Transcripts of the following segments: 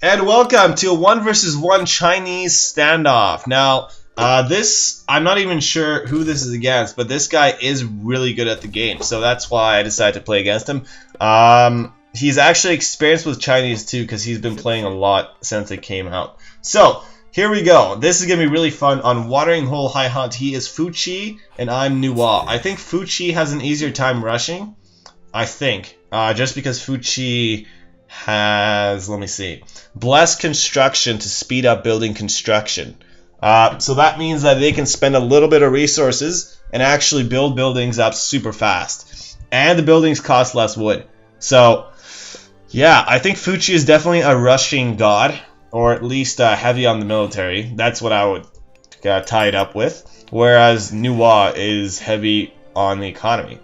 And welcome to a 1 versus 1 Chinese standoff. Now, I'm not even sure who this is against, but this guy is really good at the game, so that's why I decided to play against him. He's actually experienced with Chinese too, because he's been playing a lot since it came out. So, here we go. This is going to be really fun. On Watering Hole High Hunt, he is Fuchi, and I'm Nuwa. I think Fuchi has an easier time rushing. I think. Just because Fuchi has, let me see, Blessed Construction to speed up building construction. So that means that they can spend a little bit of resources and actually build buildings up super fast. And the buildings cost less wood. So, yeah, I think Fuchi is definitely a rushing god, or at least heavy on the military. That's what I would tie it up with. Whereas Nuwa is heavy on the economy.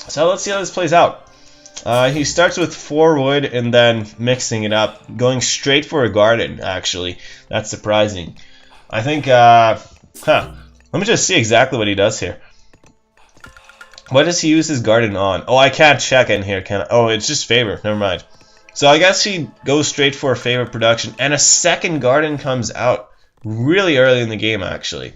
So let's see how this plays out. He starts with 4 wood and then mixing it up, going straight for a garden, actually. That's surprising. I think, let me just see exactly what he does here. What does he use his garden on? Oh, I can't check in here, can I? Oh, it's just favor, never mind. So I guess he goes straight for a favor production, and a second garden comes out really early in the game, actually.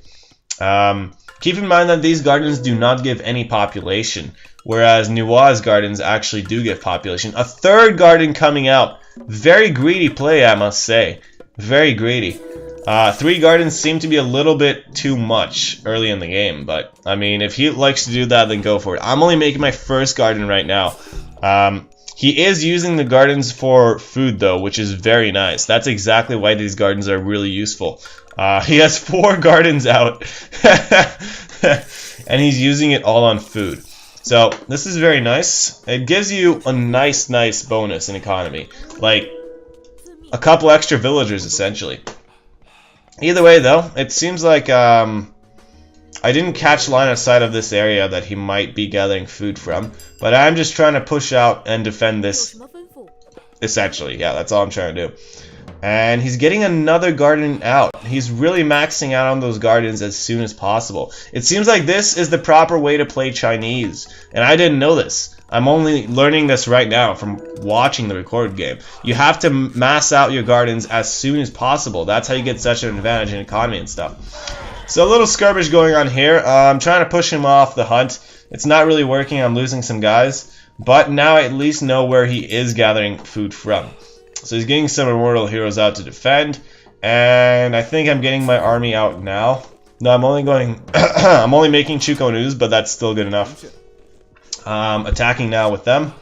Keep in mind that these gardens do not give any population, whereas Nuwa's gardens actually do give population. A third garden coming out. Very greedy play, I must say. Very greedy. 3 gardens seem to be a little bit too much early in the game, but I mean, if he likes to do that, then go for it. I'm only making my first garden right now. He is using the gardens for food, though, which is very nice. That's exactly why these gardens are really useful. He has 4 gardens out, and he's using it all on food. So, this is very nice. It gives you a nice bonus in economy. Like, a couple extra villagers, essentially. Either way, though, it seems like, I didn't catch line of sight of this area that he might be gathering food from, but I'm just trying to push out and defend this, essentially. Yeah, that's all I'm trying to do. And he's getting another garden out. He's really maxing out on those gardens as soon as possible. It seems like this is the proper way to play Chinese, and I didn't know this. I'm only learning this right now from watching the recorded game. You have to mass out your gardens as soon as possible. That's how you get such an advantage in economy and stuff. So a little skirmish going on here. I'm trying to push him off the hunt. It's not really working. I'm losing some guys. But now I at least know where he is gathering food from. So he's getting some immortal heroes out to defend. And I think I'm getting my army out now. No, I'm only going... I'm only making Chuko News, but that's still good enough. Attacking now with them.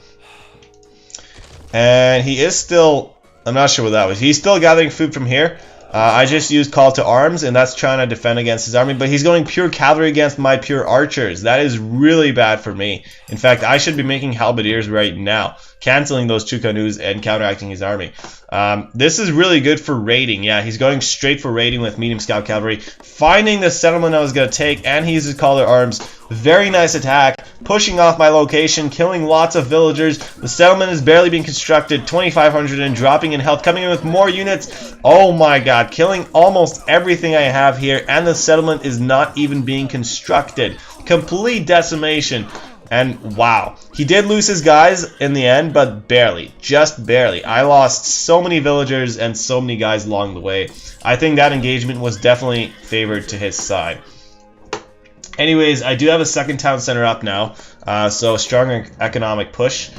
And he is still... I'm not sure what that was. He's still gathering food from here. I just used Call to Arms, and that's trying to defend against his army, but he's going pure cavalry against my pure archers. That is really bad for me. In fact, I should be making halberdiers right now, canceling those Chukanus and counteracting his army. This is really good for raiding. Yeah, he's going straight for raiding with medium scout cavalry, finding the settlement I was going to take, and he uses Call to Arms. Very nice attack, pushing off my location, killing lots of villagers. The settlement is barely being constructed, 2,500 and dropping in health, coming in with more units. Oh my god, killing almost everything I have here, and the settlement is not even being constructed. Complete decimation. And wow, he did lose his guys in the end, but barely, just barely. I lost so many villagers and so many guys along the way. I think that engagement was definitely favored to his side. Anyways, I do have a second town center up now, so stronger economic push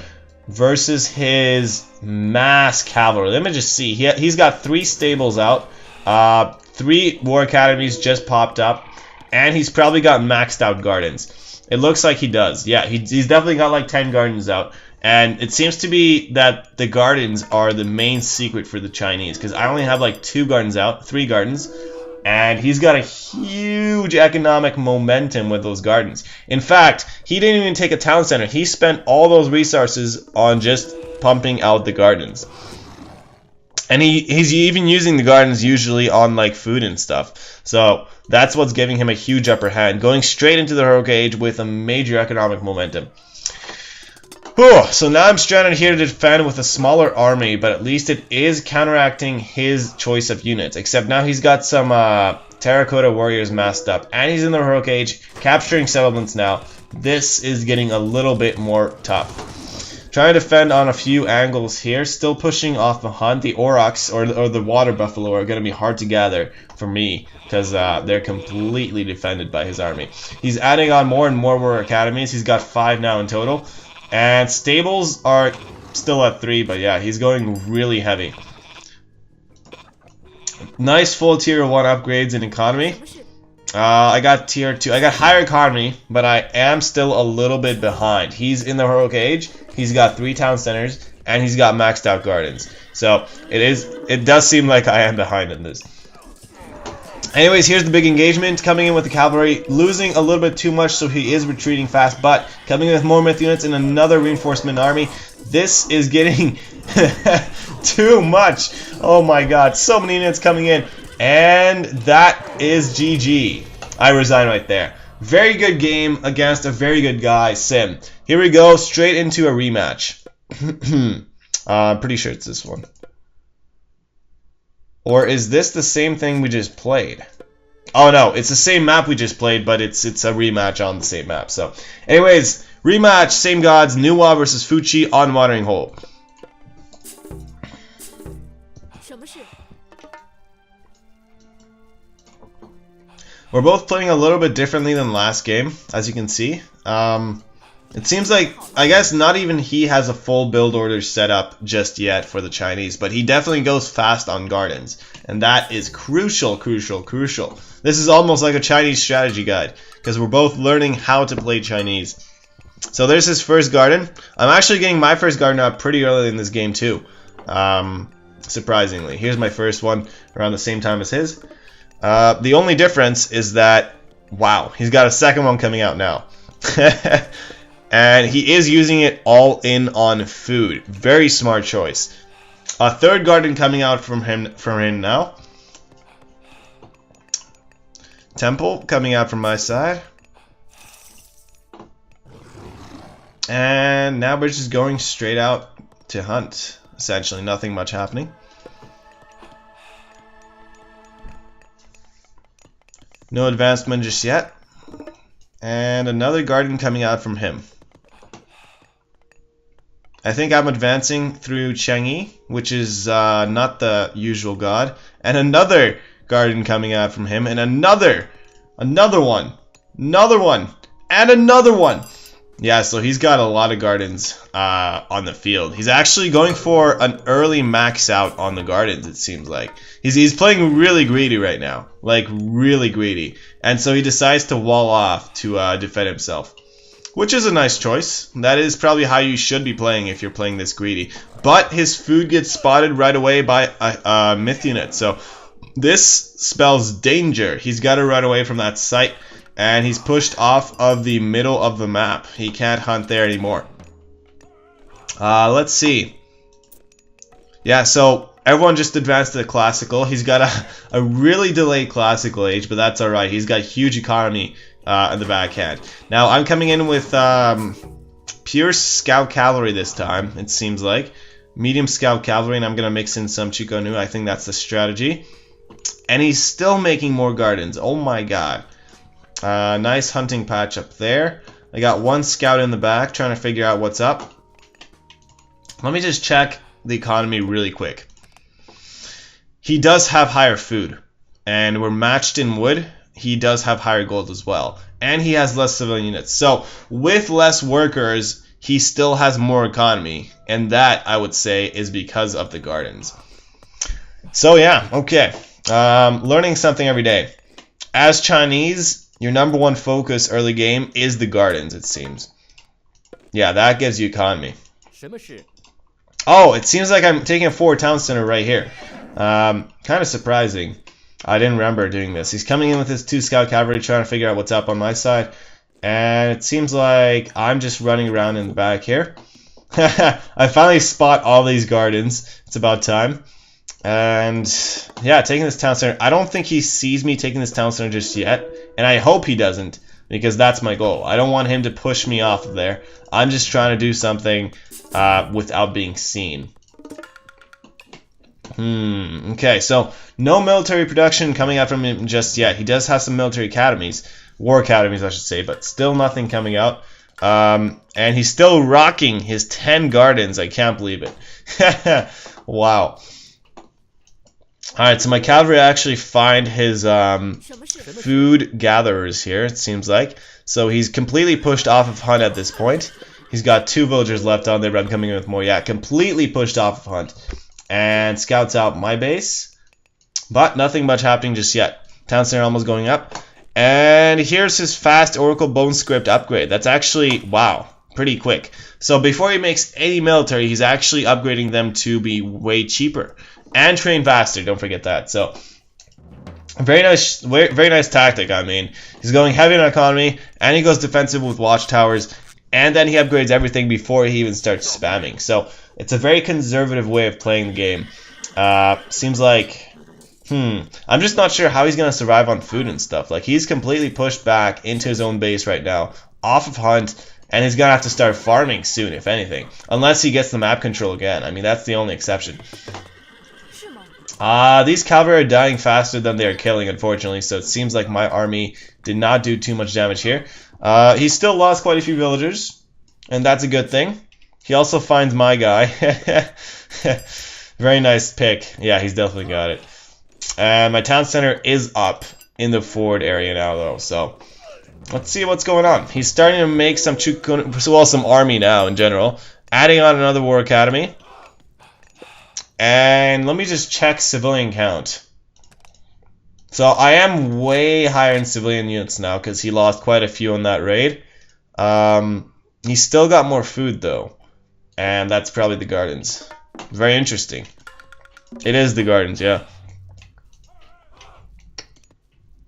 versus his mass cavalry. Let me just see. He's got 3 stables out, 3 war academies just popped up, and he's probably got maxed out gardens. It looks like he does. Yeah, he's definitely got like 10 gardens out, and it seems to be that the gardens are the main secret for the Chinese, because I only have like 2 gardens out, 3 gardens. And he's got a huge economic momentum with those gardens. In fact, he didn't even take a town center. He spent all those resources on just pumping out the gardens. And he's even using the gardens usually on like food and stuff. So that's what's giving him a huge upper hand. Going straight into the heroic age with a major economic momentum. Whew, so now I'm stranded here to defend with a smaller army, but at least it is counteracting his choice of units. Except now he's got some terracotta warriors massed up, and he's in the heroic age, capturing settlements now. This is getting a little bit more tough. Trying to defend on a few angles here. Still pushing off the hunt. The Aurochs or the Water Buffalo are going to be hard to gather for me because they're completely defended by his army. He's adding on more and more war academies. He's got 5 now in total. And stables are still at 3, but yeah, he's going really heavy. Nice full tier 1 upgrades in economy. I got tier 2. I got higher economy, but I am still a little bit behind. He's in the heroic age. He's got 3 town centers, and he's got maxed out gardens. So it does seem like I am behind in this. Anyways, here's the big engagement. Coming in with the cavalry, losing a little bit too much, so he is retreating fast. But coming in with more myth units and another reinforcement army. This is getting too much. Oh my god, so many units coming in. And that is GG. I resign right there. Very good game against a very good guy, Sim. Here we go, straight into a rematch. I'm pretty sure it's this one. Or is this the same thing we just played? Oh no, it's the same map we just played, but it's a rematch on the same map. So, anyways, rematch, same gods, Nuwa versus Fuchi on Watering Hole. We're both playing a little bit differently than last game, as you can see. It seems like, I guess not even he has a full build order set up just yet for the Chinese, but he definitely goes fast on gardens. And that is crucial, crucial, crucial. This is almost like a Chinese strategy guide, because we're both learning how to play Chinese. So there's his first garden. I'm actually getting my first garden out pretty early in this game too, surprisingly. Here's my first one around the same time as his. The only difference is that, wow, he's got a second one coming out now. And he is using it all in on food. Very smart choice. A third garden coming out from him now. Temple coming out from my side. And now we're just going straight out to hunt. Essentially, nothing much happening. No advancement just yet. And another garden coming out from him. I think I'm advancing through Chang'e, which is not the usual god. And another garden coming out from him. And another one. Another one. And another one. Yeah, so he's got a lot of gardens on the field. He's actually going for an early max out on the gardens, it seems like. He's playing really greedy right now. Like, really greedy. And so he decides to wall off to defend himself. Which is a nice choice. That is probably how you should be playing if you're playing this greedy. But his food gets spotted right away by a myth unit. So this spells danger. He's got to run away from that site. And he's pushed off of the middle of the map. He can't hunt there anymore. Let's see. Yeah, so everyone just advanced to the classical. He's got a really delayed classical age, but that's alright. He's got huge economy in the backhand. Now, I'm coming in with pure scout cavalry this time, it seems like. Medium scout cavalry, and I'm going to mix in some Chico Nu. I think that's the strategy. And he's still making more gardens. Oh my god. Nice hunting patch up there. I got one scout in the back trying to figure out what's up. Let me just check the economy really quick. He does have higher food, and we're matched in wood. He does have higher gold as well, and he has less civilian units. So with less workers, he still has more economy, and that, I would say, is because of the gardens. So yeah, okay. Learning something every day. As Chinese, your number one focus early game is the gardens, it seems. Yeah, that gives you economy. Oh, it seems like I'm taking a forward town center right here. Kind of surprising. I didn't remember doing this. He's coming in with his 2 scout cavalry trying to figure out what's up on my side. And it seems like I'm just running around in the back here. I finally spot all these gardens. It's about time. And yeah, taking this town center. I don't think he sees me taking this town center just yet. And I hope he doesn't, because that's my goal. I don't want him to push me off of there. I'm just trying to do something without being seen. Okay, so no military production coming out from him just yet. He does have some military academies. War academies, I should say, but still nothing coming out. And he's still rocking his 10 gardens. I can't believe it. Wow. Alright, so my cavalry actually find his food gatherers here, it seems like. So he's completely pushed off of Hunt at this point. He's got 2 villagers left on there, but I'm coming in with more. Yeah, completely pushed off of Hunt. And scouts out my base. But nothing much happening just yet. Town center almost going up. And here's his fast Oracle Bone Script upgrade. That's actually, wow, pretty quick. So before he makes any military, he's actually upgrading them to be way cheaper. And train faster, don't forget that. So, very nice tactic, I mean. He's going heavy on economy, and he goes defensive with watchtowers, and then he upgrades everything before he even starts spamming. So, it's a very conservative way of playing the game. Seems like... I'm just not sure how he's going to survive on food and stuff. Like, he's completely pushed back into his own base right now, off of Hunt, and he's going to have to start farming soon, if anything. Unless he gets the map control again. I mean, that's the only exception. These cavalry are dying faster than they are killing, unfortunately, so it seems like my army did not do too much damage here. He still lost quite a few villagers, and that's a good thing. He also finds my guy. Very nice pick. Yeah, he's definitely got it. My town center is up in the forward area now, though, so let's see what's going on. He's starting to make some some army now in general, adding on another war academy. And let me just check civilian count. So I am way higher in civilian units now because he lost quite a few on that raid. He's still got more food though, and that's probably the gardens. Very interesting. It is the gardens, yeah.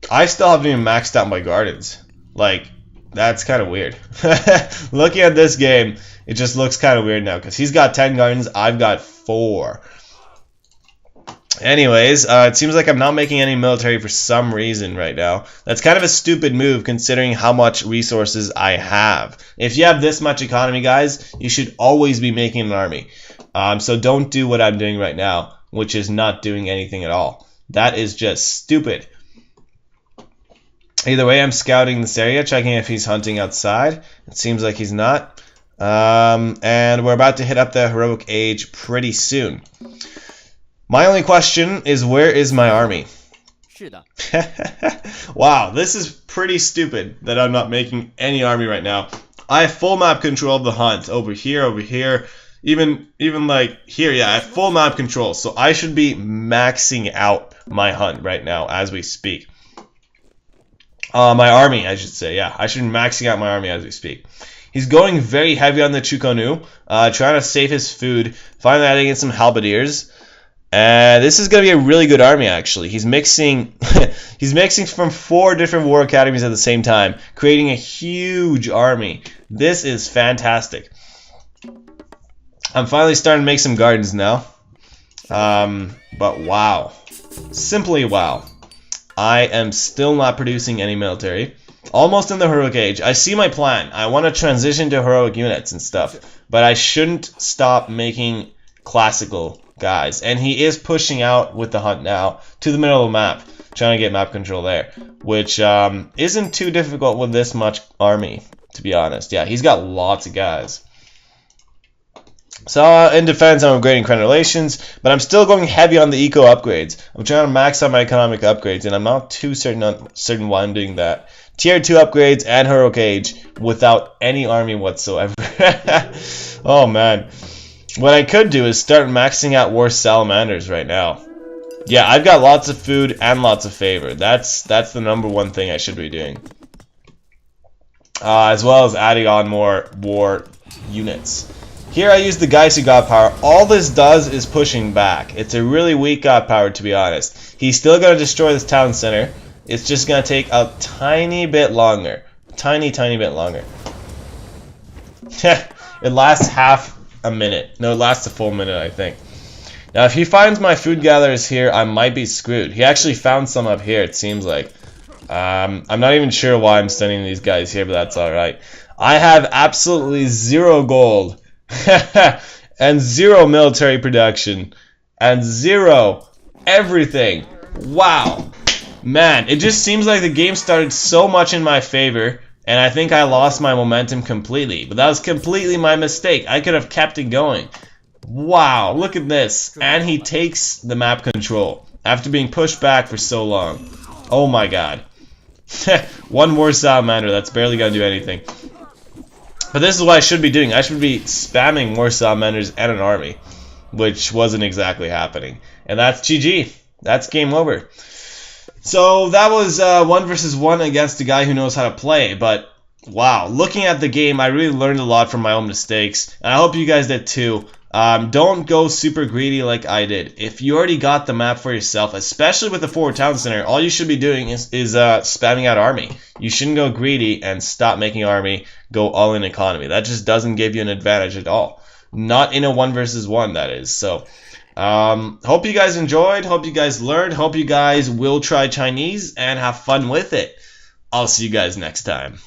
I still haven't even maxed out my gardens. Like, that's kind of weird. Looking at this game, it just looks kind of weird now because he's got 10 gardens, I've got 4. Anyways, it seems like I'm not making any military for some reason right now. That's kind of a stupid move considering how much resources I have. If you have this much economy, guys, you should always be making an army. So don't do what I'm doing right now, which is not doing anything at all. That is just stupid. Either way, I'm scouting this area, checking if he's hunting outside. It seems like he's not. And we're about to hit up the heroic age pretty soon. My only question is, where is my army? Wow, this is pretty stupid that I'm not making any army right now. I have full map control of the Hunt. Over here, even like here, yeah, I have full map control. So I should be maxing out my Hunt right now as we speak. My army, I should say, yeah. I should be maxing out my army as we speak. He's going very heavy on the Chukonu, trying to save his food, finally adding in some halberdiers. This is going to be a really good army, actually. He's mixing he's mixing from 4 different war academies at the same time, creating a huge army. This is fantastic. I'm finally starting to make some gardens now. But wow. Simply wow. I am still not producing any military. Almost in the heroic age. I see my plan. I want to transition to heroic units and stuff. But I shouldn't stop making classical guys. And he is pushing out with the Hunt now to the middle of the map, trying to get map control there, which isn't too difficult with this much army, to be honest. Yeah, he's got lots of guys. So in defense, I'm upgrading Crown Relations, but I'm still going heavy on the eco upgrades. I'm trying to max out my economic upgrades, and I'm not too certain why I'm doing that. Tier 2 upgrades and heroic age without any army whatsoever. Oh man. What I could do is start maxing out war salamanders right now. Yeah, I've got lots of food and lots of favor. That's the #1 thing I should be doing. As well as adding on more war units. Here I use the Geisty God Power. All this does is pushing back. It's a really weak God Power, to be honest. He's still going to destroy this town center. It's just going to take a tiny bit longer. Tiny bit longer. It lasts half a minute. No, it lasts a full minute, I think. Now, if he finds my food gatherers here, I might be screwed. He actually found some up here, it seems like. I'm not even sure why I'm sending these guys here, but that's alright. I have absolutely 0 gold. And 0 military production. And 0 everything. Wow. Man, it just seems like the game started so much in my favor And I think I lost my momentum completely. But that was completely my mistake. I could have kept it going. Wow, look at this. And he takes the map control after being pushed back for so long. Oh my god. One more salamander, that's barely gonna do anything. But this is what I should be doing. I should be spamming more salamanders and an army, which wasn't exactly happening. And that's GG. That's game over. So that was 1 versus 1 against a guy who knows how to play. But wow, looking at the game, I really learned a lot from my own mistakes. And I hope you guys did too. Don't go super greedy like I did. If you already got the map for yourself, especially with the forward town center, all you should be doing is spamming out army. You shouldn't go greedy and stop making army go all in economy. That just doesn't give you an advantage at all. Not in a 1 versus 1, that is. So hope you guys enjoyed, hope you guys learned, hope you guys will try Chinese and have fun with it. I'll see you guys next time.